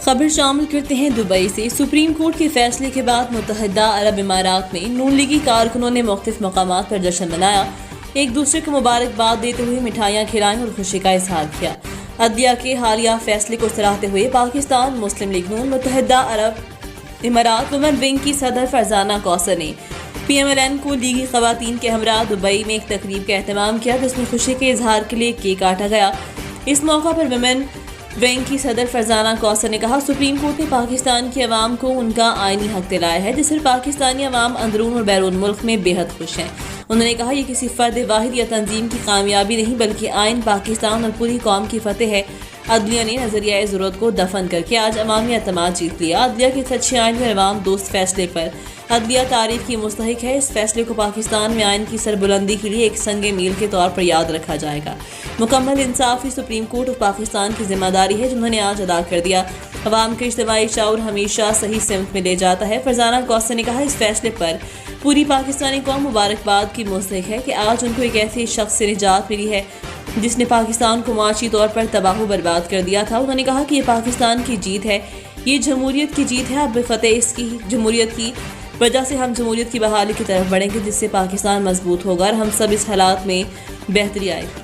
خبر شامل کرتے ہیں دبئی سے۔ سپریم کورٹ کے فیصلے کے بعد متحدہ عرب امارات میں نون لیگی کارکنوں نے مختلف مقامات پر جشن منایا، ایک دوسرے کو مبارکباد دیتے ہوئے مٹھائیاں کھلائیں اور خوشی کا اظہار کیا۔ عدلیہ کے حالیہ فیصلے کو سراہتے ہوئے پاکستان مسلم لیگ نون متحدہ عرب امارات وومن ونگ کی صدر فرزانہ کوثر نے پی ایم ایل این کو لیگی خواتین کے ہمراہ دبئی میں ایک تقریب کا اہتمام کیا، جس میں خوشی کے اظہار کے لیے کیک کاٹا گیا۔ اس موقع پر وومن ونگ کی صدر فرزانہ کوثر نے کہا، سپریم کورٹ نے پاکستان کی عوام کو ان کا آئینی حق دلایا ہے، جس پر پاکستانی عوام اندرون اور بیرون ملک میں بے حد خوش ہیں۔ انہوں نے کہا، یہ کسی فرد واحد یا تنظیم کی کامیابی نہیں بلکہ آئین پاکستان اور پوری قوم کی فتح ہے۔ عدلیہ نے نظریہ ضرورت کو دفن کر کے آج عوامی اعتماد جیت لیا۔ عدلیہ کے سچے آئین اور عوام دوست فیصلے پر عدلیہ تعریف کی مستحق ہے۔ اس فیصلے کو پاکستان میں آئین کی سربلندی کے لیے ایک سنگ میل کے طور پر یاد رکھا جائے گا۔ مکمل انصاف ہی سپریم کورٹ آف پاکستان کی ذمہ داری ہے، جنہوں نے آج ادا کر دیا۔ عوام کے اجتماعی شعور ہمیشہ صحیح سمت میں لے جاتا ہے۔ فرزانہ کوثر نے کہا، اس فیصلے پر پوری پاکستانی قوم مبارکباد کی مستحق ہے کہ آج ان کو ایک ایسے شخص سے نجات ملی ہے جس نے پاکستان کو معاشی طور پر تباہ و برباد کر دیا تھا۔ انہوں نے کہا کہ یہ پاکستان کی جیت ہے، یہ جمہوریت کی جیت ہے۔ اب فتح اس کی جمہوریت کی وجہ سے ہم جمہوریت کی بحالی کی طرف بڑھیں گے، جس سے پاکستان مضبوط ہوگا اور ہم سب اس حالات میں بہتری آئے گی۔